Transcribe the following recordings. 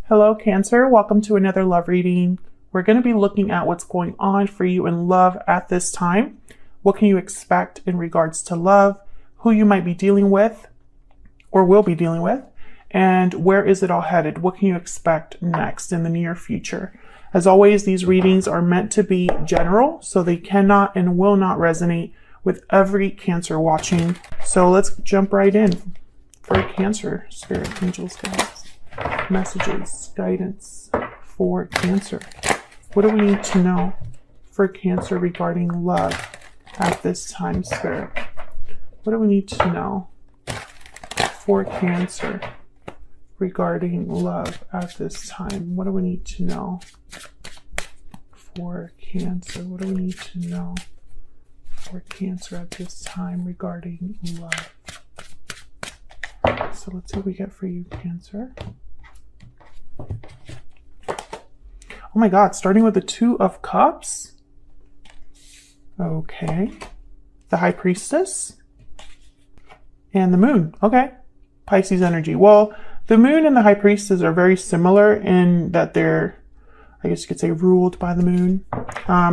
Hello, Cancer. Welcome to another love reading. We're going to be looking at what's going on for you in love at this time. What can you expect in regards to love, who you might be dealing with or will be dealing with, and where is it all headed? What can you expect next in the near future? As always, these readings are meant to be general, so they cannot and will not resonate with every Cancer watching. So let's jump right in for Cancer, spirit, angels, guides, messages, guidance for Cancer. What do we need to know for Cancer regarding love at this time, spirit? What do we need to know for Cancer regarding love at this time? What do we need to know for Cancer? What do we need to know for Cancer at this time regarding love? So let's see what we get for you, Cancer. Oh my God, starting with the Two of Cups. Okay. The High Priestess. And the Moon. Okay. Pisces energy. Well, the Moon and the High Priestess are very similar in that they're, I guess you could say, ruled by the Moon.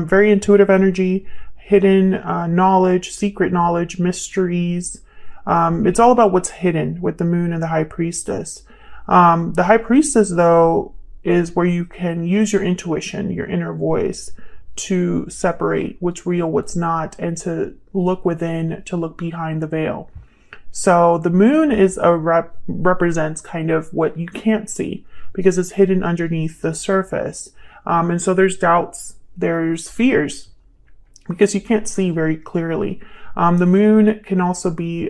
Very intuitive energy, hidden knowledge, secret knowledge, mysteries. It's all about what's hidden with the Moon and the High Priestess. The High Priestess, though, is where you can use your intuition, your inner voice, to separate what's real, what's not, and to look within, to look behind the veil. So the Moon is represents kind of what you can't see because it's hidden underneath the surface. And so there's doubts, there's fears because you can't see very clearly. The Moon can also be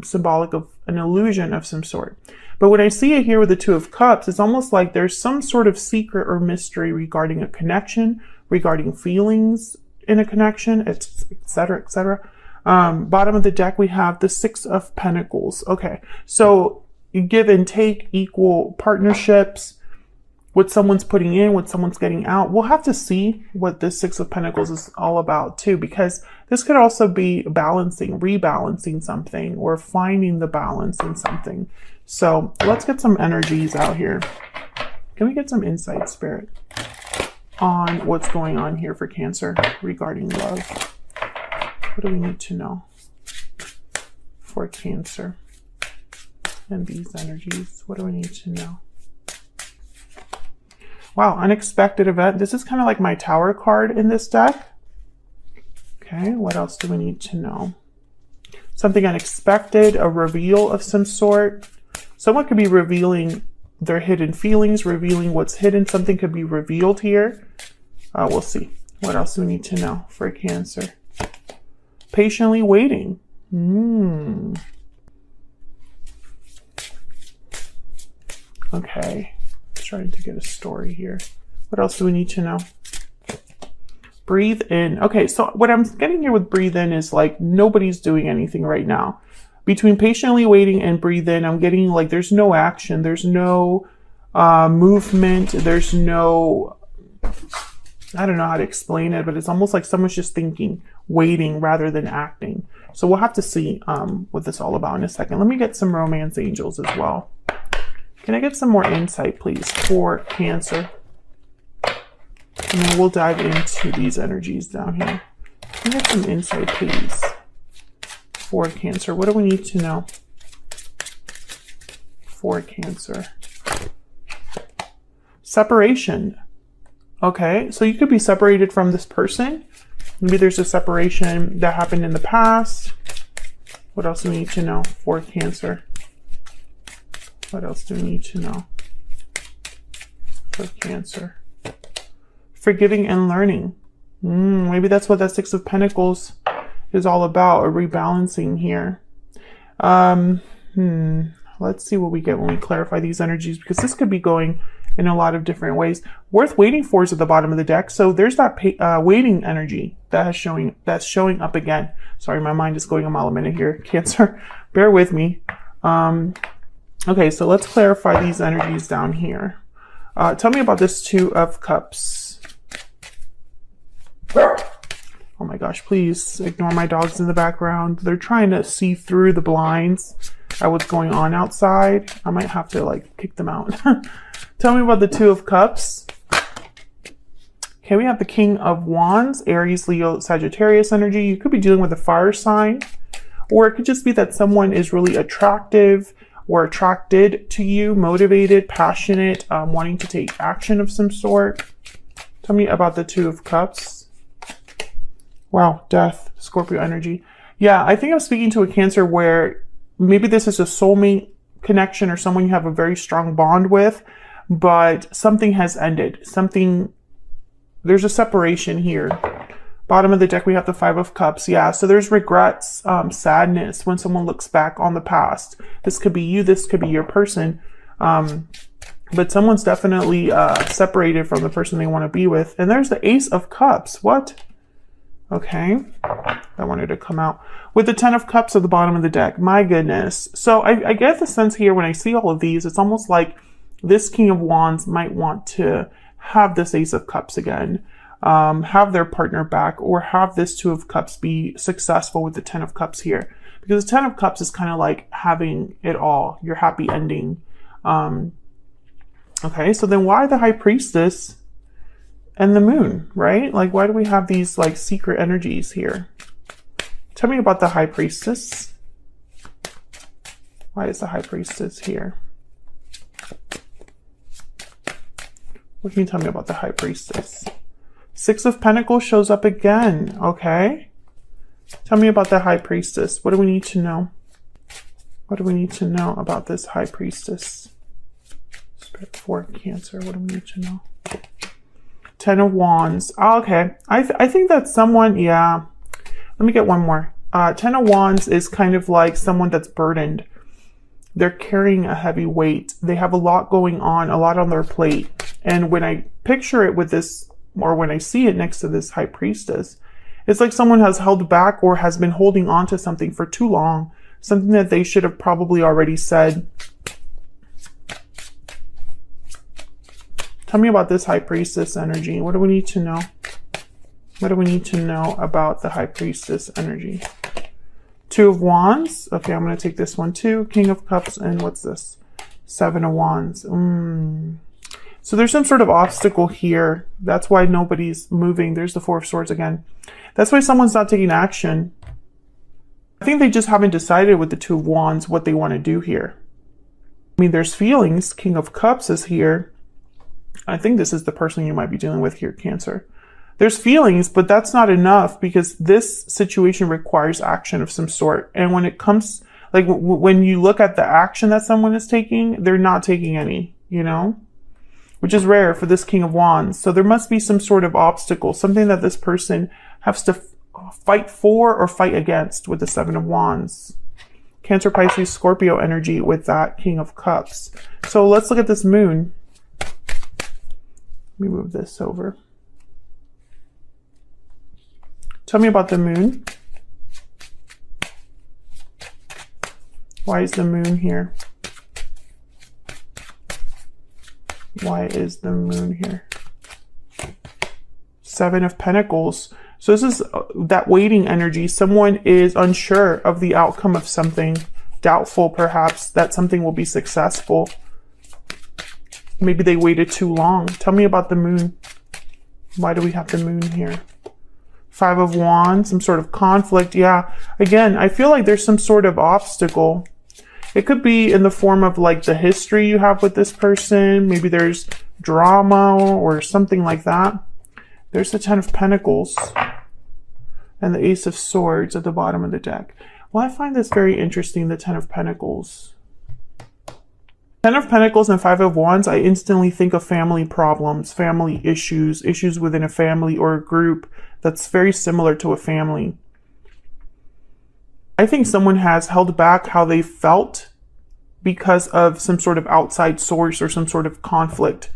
symbolic of an illusion of some sort. But when I see it here with the Two of Cups, it's almost like there's some sort of secret or mystery regarding a connection, regarding feelings in a connection, etc., etc. Bottom of the deck, we have the Six of Pentacles. Okay, so you give and take, equal partnerships, what someone's putting in, what someone's getting out. We'll have to see what this Six of Pentacles is all about too, because this could also be balancing, rebalancing something, or finding the balance in something. So let's get some energies out here. Can we get some insight, Spirit, on what's going on here for Cancer regarding love? What do we need to know for Cancer and these energies? What do we need to know? Wow, unexpected event. This is kind of like my Tower card in this deck. Okay, what else do we need to know? Something unexpected, a reveal of some sort. Someone could be revealing their hidden feelings, revealing what's hidden. Something could be revealed here. We'll see. What else do we need to know for Cancer? Patiently waiting. Okay. Trying to get a story here. What else do we need to know? Breathe in. Okay, so what I'm getting here with breathe in is like nobody's doing anything right now. Between patiently waiting and breathe in, I'm getting like there's no action, there's no movement, there's no, I don't know how to explain it, but it's almost like someone's just thinking, waiting rather than acting. So we'll have to see what this is all about in a second. Let me get some romance angels as well. Can I get some more insight, please, for Cancer? And then we'll dive into these energies down here. Can I get some insight, please, for Cancer? What do we need to know for Cancer? Separation. Okay, so you could be separated from this person. Maybe there's a separation that happened in the past. What else do we need to know for Cancer? What else do we need to know for Cancer? Forgiving and learning. Maybe that's what that Six of Pentacles is all about, a rebalancing here. Let's see what we get when we clarify these energies, because this could be going in a lot of different ways. Worth waiting for is at the bottom of the deck. So there's that waiting energy that's showing up again. Sorry, my mind is going a mile a minute here, Cancer. Bear with me. Okay, so let's clarify these energies down here. Tell me about this Two of Cups. Oh my gosh, please ignore my dogs in the background. They're trying to see through the blinds at what's going on outside. I might have to like kick them out. Tell me about the Two of Cups. Okay, we have the King of Wands, Aries, Leo, Sagittarius energy. You could be dealing with a fire sign, or it could just be that someone is really attractive or attracted to you, motivated, passionate, wanting to take action of some sort. Tell me about the Two of Cups. Wow, Death, Scorpio energy. Yeah, I think I'm speaking to a Cancer where maybe this is a soulmate connection or someone you have a very strong bond with, but something has ended. There's a separation here. Bottom of the deck, we have the Five of Cups. Yeah, so there's regrets, sadness when someone looks back on the past. This could be you, this could be your person. But someone's definitely separated from the person they want to be with. And there's the Ace of Cups. What? Okay. I wanted to come out. With the Ten of Cups at the bottom of the deck. My goodness. So I get the sense here when I see all of these, it's almost like this King of Wands might want to have this Ace of Cups again, have their partner back, or have this Two of Cups be successful with the Ten of Cups here. Because the Ten of Cups is kind of like having it all, your happy ending. Okay, so then why the High Priestess and the Moon, right? Like, why do we have these like secret energies here? Tell me about the High Priestess. Why is the High Priestess here? What can you tell me about the High Priestess? Six of Pentacles shows up again. Okay. Tell me about the High Priestess. What do we need to know? What do we need to know about this High Priestess? Spirit for Cancer. What do we need to know? Ten of Wands. Oh, okay. I think that someone, yeah. Let me get one more. Ten of Wands is kind of like someone that's burdened. They're carrying a heavy weight. They have a lot going on, a lot on their plate. And when I picture it with this, or when I see it next to this High Priestess, it's like someone has held back or has been holding on to something for too long. Something that they should have probably already said. Tell me about this High Priestess energy. What do we need to know? What do we need to know about the High Priestess energy? Two of Wands. Okay, I'm going to take this one too. King of Cups, and what's this? Seven of Wands. So there's some sort of obstacle here. That's why nobody's moving. There's the Four of Swords again. That's why someone's not taking action. I think they just haven't decided with the Two of Wands what they want to do here. I mean, there's feelings. King of Cups is here. I think this is the person you might be dealing with here, Cancer. There's feelings, but that's not enough because this situation requires action of some sort. And when it comes, like when you look at the action that someone is taking, they're not taking any, you know? Which is rare for this King of Wands. So there must be some sort of obstacle, something that this person has to fight for or fight against with the Seven of Wands. Cancer, Pisces, Scorpio energy with that King of Cups. So let's look at this Moon. Let me move this over. Tell me about the Moon. Why is the Moon here? Why is the Moon here? Seven of Pentacles. So this is that waiting energy. Someone is unsure of the outcome of something, doubtful perhaps that something will be successful. Maybe they waited too long. Tell me about the Moon. Why do we have the Moon here? Five of Wands, some sort of conflict. Yeah, again, I feel like there's some sort of obstacle. It could be in the form of like the history you have with this person. Maybe there's drama or something like that. There's the Ten of Pentacles and the Ace of Swords at the bottom of the deck. Well, I find this very interesting, the Ten of Pentacles. Ten of Pentacles and Five of Wands, I instantly think of family problems, family issues, issues within a family or a group that's very similar to a family. I think someone has held back how they felt because of some sort of outside source or some sort of conflict.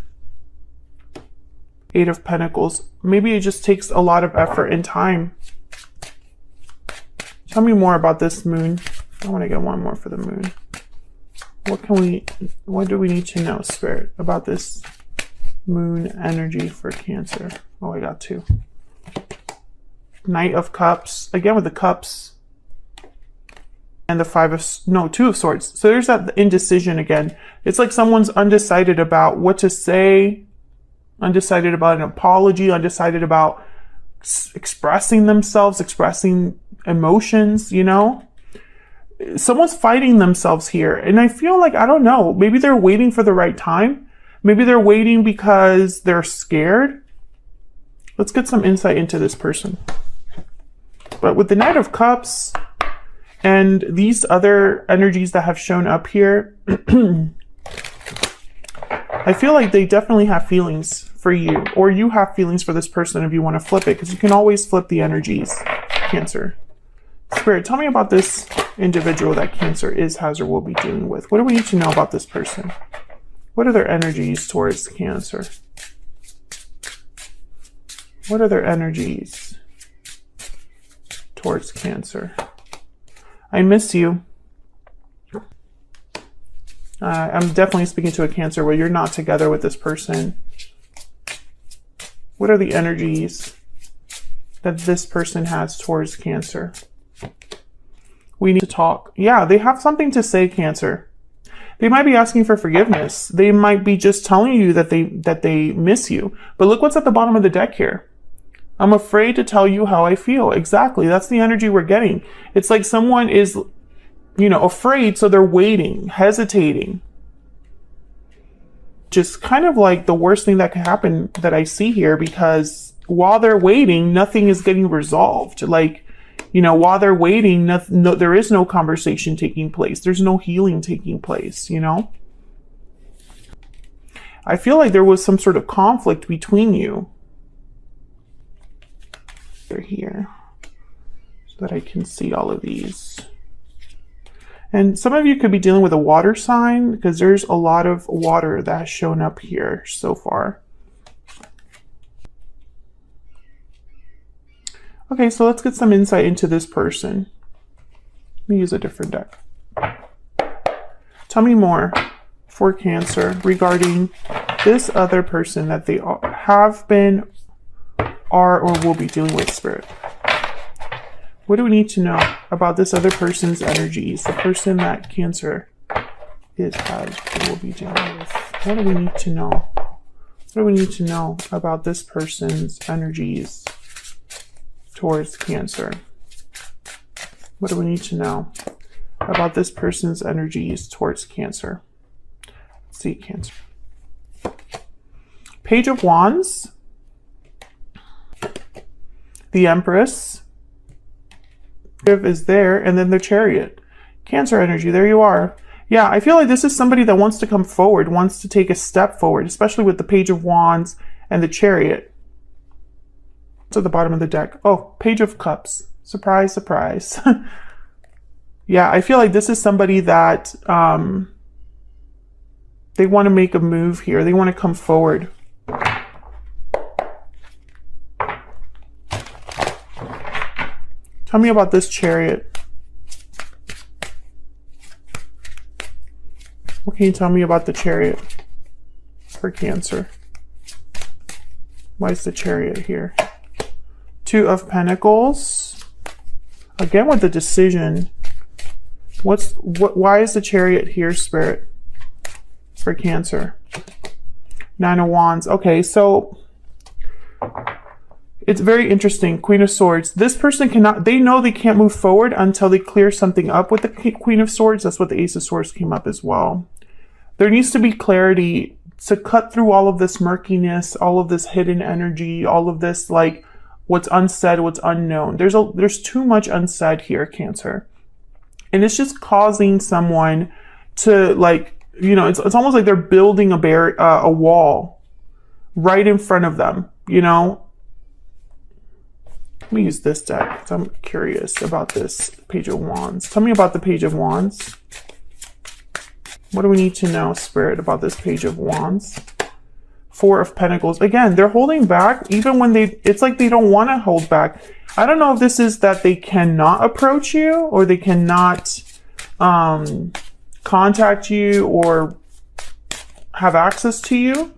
Eight of Pentacles. Maybe it just takes a lot of effort and time. Tell me more about this Moon. I want to get one more for the Moon. What do we need to know, Spirit, about this Moon energy for Cancer? Oh, I got two. Knight of Cups. Again with the Cups. and the Two of Swords. So there's that indecision again. It's like someone's undecided about what to say, undecided about an apology, undecided about expressing themselves, expressing emotions, you know? Someone's fighting themselves here. And I feel like, I don't know, maybe they're waiting for the right time. Maybe they're waiting because they're scared. Let's get some insight into this person. But with the Knight of Cups and these other energies that have shown up here, I feel like they definitely have feelings for you, or you have feelings for this person if you want to flip it, because you can always flip the energies, Cancer. Spirit, tell me about this individual that Cancer is, has, or will be dealing with. What do we need to know about this person? What are their energies towards Cancer? What are their energies towards Cancer? I miss you. I'm definitely speaking to a Cancer where you're not together with this person. What are the energies that this person has towards Cancer? We need to talk. Yeah, they have something to say, Cancer. They might be asking for forgiveness. They might be just telling you that they miss you. But look what's at the bottom of the deck here. I'm afraid to tell you how I feel. Exactly. That's the energy we're getting. It's like someone is, you know, afraid, so they're waiting, hesitating. Just kind of like the worst thing that could happen that I see here, because while they're waiting, nothing is getting resolved. Like, you know, while they're waiting, there is no conversation taking place. There's no healing taking place, you know? I feel like there was some sort of conflict between you. They're here so that I can see all of these. And some of you could be dealing with a water sign, because there's a lot of water that has shown up here so far. Okay, so let's get some insight into this person. Let me use a different deck. Tell me more for Cancer regarding this other person that they have been, are, or will be dealing with, Spirit. What do we need to know about this other person's energies? The person that Cancer has, or will be dealing with. What do we need to know? What do we need to know about this person's energies towards Cancer? What do we need to know about this person's energies towards Cancer? Let's see, Cancer. Page of Wands. The Empress is there, and then the Chariot. Cancer energy, there you are. Yeah, I feel like this is somebody that wants to come forward, wants to take a step forward, especially with the Page of Wands and the Chariot. To the bottom of the deck. Oh, Page of Cups. Surprise, surprise. Yeah, I feel like this is somebody that they want to make a move here. They want to come forward. Tell me about this Chariot. What can you tell me about the Chariot for Cancer? Why is the Chariot here? Two of Pentacles. Again with the decision. Why is the Chariot here, Spirit, for Cancer? Nine of Wands. Okay, so it's very interesting. Queen of Swords. This person cannot, they know they can't move forward until they clear something up with the Queen of Swords. That's what the Ace of Swords came up as well. There needs to be clarity to cut through all of this murkiness, all of this hidden energy, all of this, like, what's unsaid, what's unknown. There's too much unsaid here, Cancer. And it's just causing someone to, like, you know, it's almost like they're building a wall right in front of them, you know? Let me use this deck because I'm curious about this Page of Wands. Tell me about the Page of Wands. What do we need to know, Spirit, about this Page of Wands? Four of Pentacles. Again, they're holding back even when it's like they don't want to hold back. I don't know if this is that they cannot approach you, or they cannot contact you or have access to you,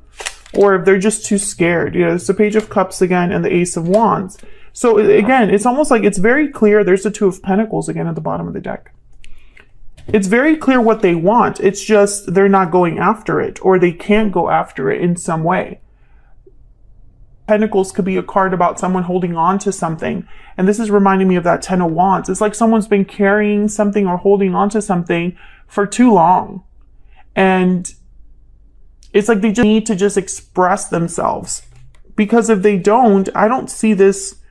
or if they're just too scared. You know, it's the Page of Cups again and the Ace of Wands. So again, it's almost like it's very clear. There's the Two of Pentacles again at the bottom of the deck. It's very clear what they want. It's just they're not going after it, or they can't go after it in some way. Pentacles could be a card about someone holding on to something. And this is reminding me of that Ten of Wands. It's like someone's been carrying something or holding on to something for too long. And it's like they just need to just express themselves. Because if they don't, I don't see this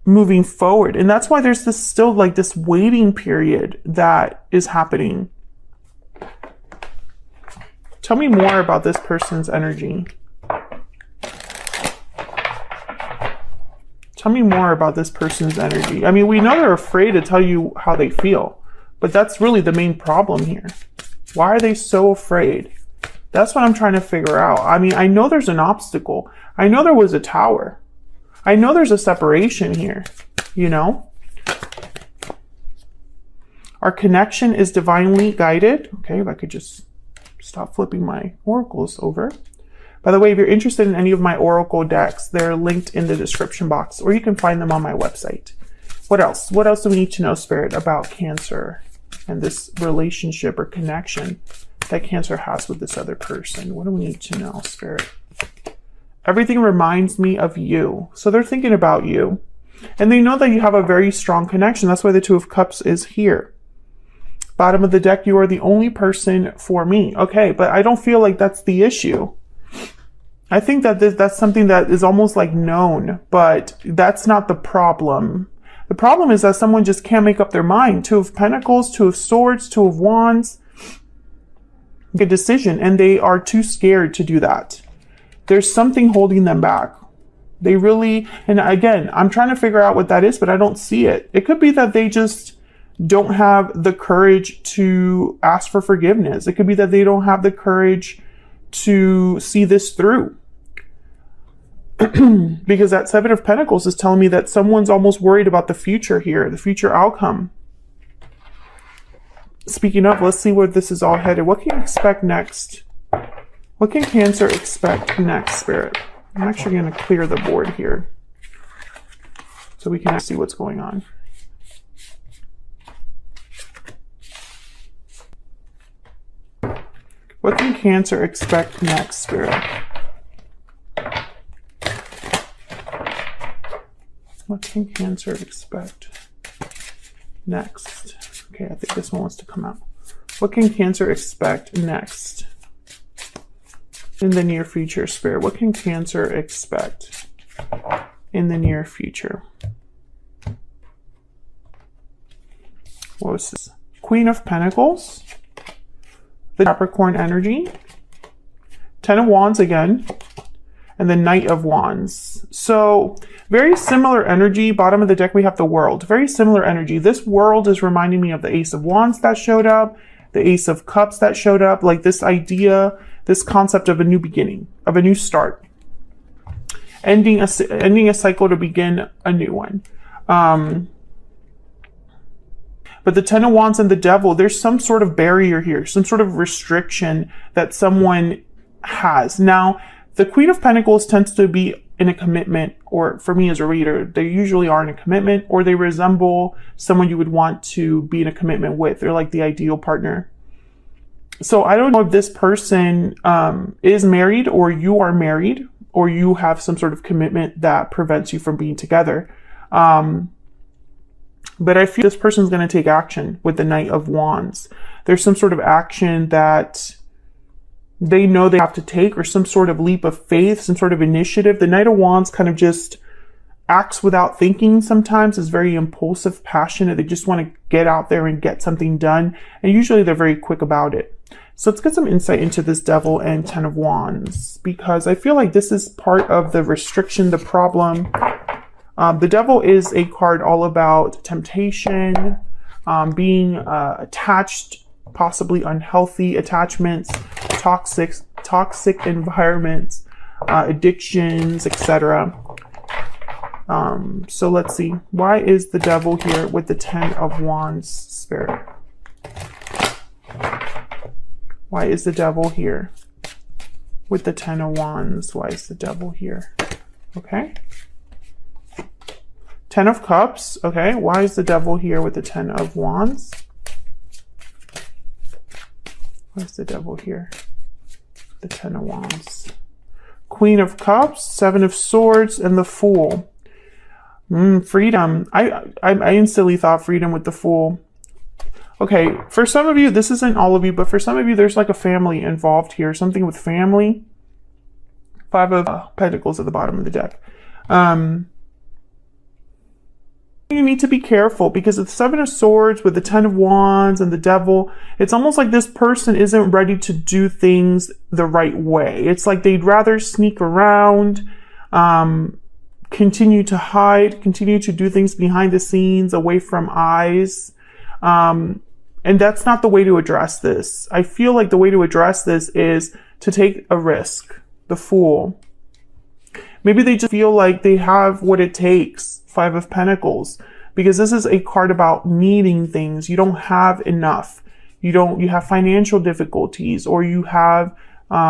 moving forward. And that's why there's this still like this waiting period that is happening. Tell me more about this person's energy. Tell me more about this person's energy. I mean, we know they're afraid to tell you how they feel, but that's really the main problem here. Why are they so afraid? That's what I'm trying to figure out. I mean, I know there's an obstacle. I know there was a tower. I know there's a separation here, you know? Our connection is divinely guided. Okay, if I could just stop flipping my oracles over. By the way, if you're interested in any of my oracle decks, they're linked in the description box, or you can find them on my website. What else? What else do we need to know, Spirit, about Cancer and this relationship or connection that Cancer has with this other person? What do we need to know, Spirit? Everything reminds me of you. So they're thinking about you. And they know that you have a very strong connection. That's why the Two of Cups is here. Bottom of the deck, you are the only person for me. Okay, but I don't feel like that's the issue. I think that that's something that is almost like known, but that's not the problem. The problem is that someone just can't make up their mind. Two of Pentacles, Two of Swords, Two of Wands. Make a decision, and they are too scared to do that. There's something holding them back. They really, and again, I'm trying to figure out what that is, but I don't see it. It could be that they just don't have the courage to ask for forgiveness. It could be that they don't have the courage to see this through. Because that Seven of Pentacles is telling me that someone's almost worried about the future here, the future outcome. Speaking of, let's see where this is all headed. What can you expect next? What can Cancer expect next, Spirit? I'm actually going to clear the board here so we can see what's going on. What can Cancer expect next, Spirit? What can Cancer expect next? Okay, I think this one wants to come out. What can Cancer expect next in the near future, Spirit? What can Cancer expect in the near future? What was this? Queen of Pentacles. The Capricorn energy. Ten of Wands again. And the Knight of Wands. So very similar energy. Bottom of the deck, we have the World. Very similar energy. This World is reminding me of the Ace of Wands that showed up, the Ace of Cups that showed up, like this idea, this concept of a new beginning, of a new start. Ending a cycle to begin a new one. But the Ten of Wands and the Devil, there's some sort of barrier here, some sort of restriction that someone has. Now, the Queen of Pentacles tends to be in a commitment, or for me as a reader, they usually are in a commitment, or they resemble someone you would want to be in a commitment with. They're like the ideal partner. So I don't know if this person is married, or you are married, or you have some sort of commitment that prevents you from being together. But I feel this person's going to take action with the Knight of Wands. There's some sort of action that they know they have to take, or some sort of leap of faith, some sort of initiative. The Knight of Wands kind of just acts without thinking sometimes, is very impulsive, passionate. They just want to get out there and get something done. And usually they're very quick about it. So let's get some insight into this Devil and Ten of Wands, because I feel like this is part of the restriction, the problem. The Devil is a card all about temptation, being attached, possibly unhealthy attachments, toxic environments, addictions, etc. So let's see. Why is the Devil here with the Ten of Wands, Spirit? Why is the Devil here with the Ten of Wands? Why is the Devil here? Okay. Ten of Cups. Okay. Why is the Devil here with the Ten of Wands? Where's the devil here? The Ten of Wands. Queen of Cups, Seven of Swords, and the Fool. Freedom. I instantly thought freedom with the Fool. Okay, for some of you, this isn't all of you, but for some of you, there's like a family involved here. Something with family. Five of Pentacles at the bottom of the deck. You need to be careful because it's Seven of Swords with the Ten of Wands and the Devil. It's almost like this person isn't ready to do things the right way. It's like they'd rather sneak around, continue to hide, continue to do things behind the scenes, away from eyes. And that's not the way to address this. I feel like the way to address this is to take a risk. The Fool. Maybe they just feel like they have what it takes. Five of Pentacles, because this is a card about needing things. You don't have enough. You have financial difficulties, or you have,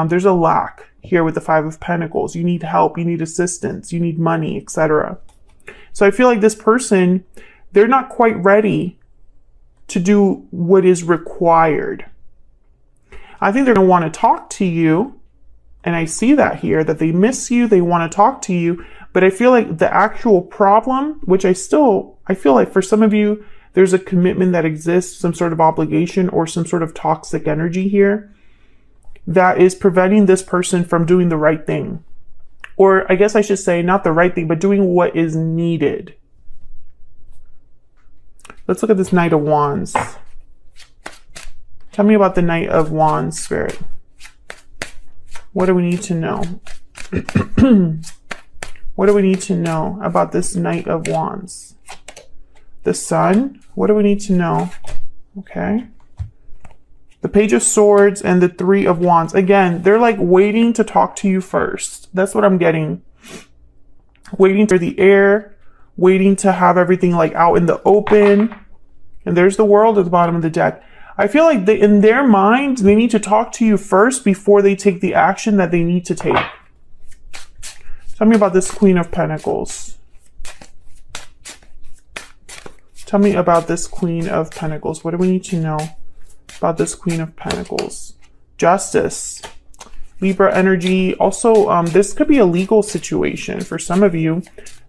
there's a lack here with the Five of Pentacles. You need help, you need assistance, you need money, etc. So I feel like this person, they're not quite ready to do what is required. I think they're going to want to talk to you. And I see that here, that they miss you, they want to talk to you. But I feel like the actual problem, which I feel like for some of you, there's a commitment that exists, some sort of obligation or some sort of toxic energy here that is preventing this person from doing the right thing. Or I guess I should say not the right thing, but doing what is needed. Let's look at this Knight of Wands. Tell me about the Knight of Wands, Spirit. What do we need to know? What do we need to know about this Knight of Wands? The Sun? What do we need to know? Okay. The Page of Swords and the Three of Wands. Again, they're like waiting to talk to you first. That's what I'm getting. Waiting for the air. Waiting to have everything like out in the open. And there's the World at the bottom of the deck. I feel like in their mind, they need to talk to you first before they take the action that they need to take. Tell me about this Queen of Pentacles. Tell me about this Queen of Pentacles. What do we need to know about this Queen of Pentacles? Justice. Libra energy. Also, this could be a legal situation for some of you.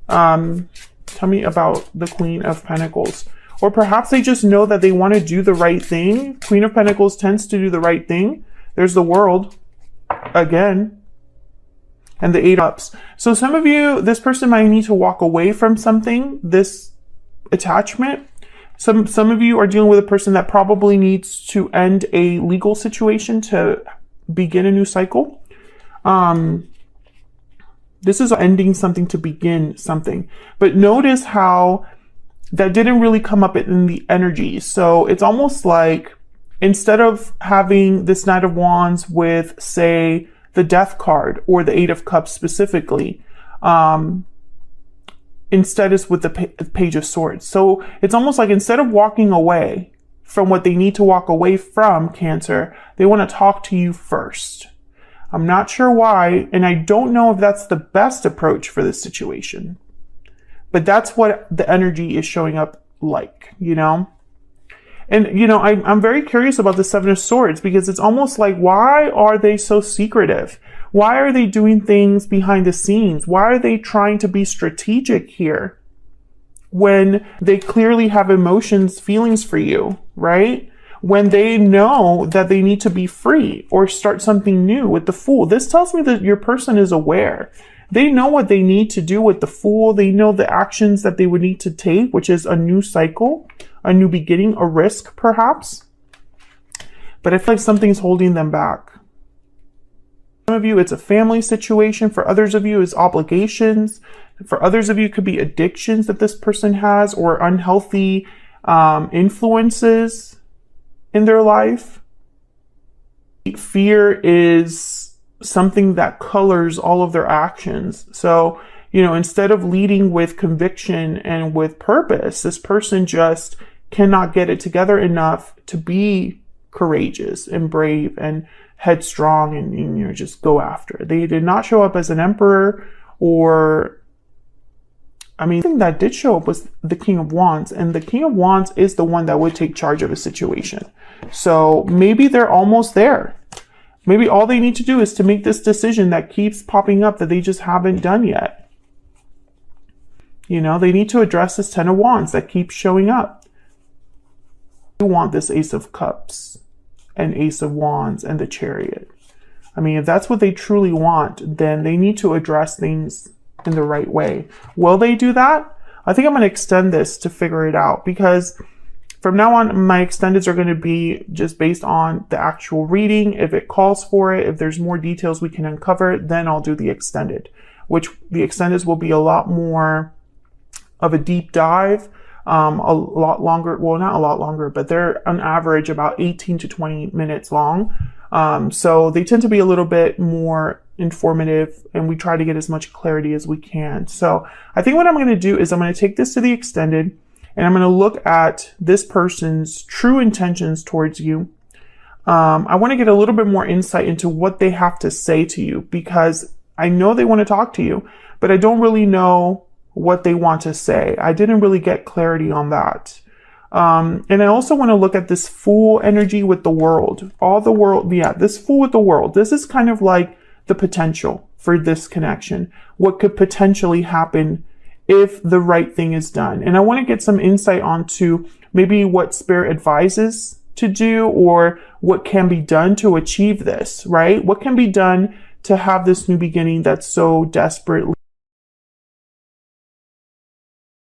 Tell me about the Queen of Pentacles. Or perhaps they just know that they want to do the right thing. Queen of Pentacles tends to do the right thing. There's the World again. And the Eight of Cups. So some of you, this person might need to walk away from something, this attachment. Some of you are dealing with a person that probably needs to end a legal situation to begin a new cycle. This is ending something to begin something. But notice how that didn't really come up in the energy. So it's almost like instead of having this Knight of Wands with, say, the Death card or the Eight of Cups specifically, instead it's with the Page of Swords. So it's almost like instead of walking away from what they need to walk away from, Cancer, they want to talk to you first. I'm not sure why, and I don't know if that's the best approach for this situation. But that's what the energy is showing up like, you know? And, you know, I'm very curious about the Seven of Swords because it's almost like, why are they so secretive? Why are they doing things behind the scenes? Why are they trying to be strategic here when they clearly have emotions, feelings for you, right? When they know that they need to be free or start something new with the Fool. This tells me that your person is aware. They know what they need to do with the Fool. They know the actions that they would need to take, which is a new cycle, a new beginning, a risk perhaps. But I feel like something's holding them back. Some of you, it's a family situation. For others of you, it's obligations. For others of you, it could be addictions that this person has or unhealthy influences in their life. Fear is something that colors all of their actions. So, you know, instead of leading with conviction and with purpose, this person just cannot get it together enough to be courageous and brave and headstrong and, you know, just go after. They did not show up as an emperor or I mean, the thing that did show up was the King of Wands, and the King of Wands is the one that would take charge of a situation. So maybe they're almost there. Maybe all they need to do is to make this decision that keeps popping up that they just haven't done yet. You know, they need to address this Ten of Wands that keeps showing up. You want this Ace of Cups and Ace of Wands and the Chariot. I mean, if that's what they truly want, then they need to address things in the right way. Will they do that? I think I'm going to extend this to figure it out, because from now on, my extendeds are going to be just based on the actual reading. If it calls for it, if there's more details we can uncover, then I'll do the extended, which the extendeds will be a lot more of a deep dive, a lot longer. Well, not a lot longer, but they're on average about 18 to 20 minutes long. So they tend to be a little bit more informative, and we try to get as much clarity as we can. So I think what I'm going to do is I'm going to take this to the extended, and I'm going to look at this person's true intentions towards you. I want to get a little bit more insight into what they have to say to you, because I know they want to talk to you, but I don't really know what they want to say. I didn't really get clarity on that. And I also want to look at this Fool energy with the World. All the world, yeah, this Fool with the World. This is kind of like the potential for this connection. What could potentially happen if the right thing is done. And I want to get some insight onto maybe what Spirit advises to do, or what can be done to achieve this, right? What can be done to have this new beginning that's so desperately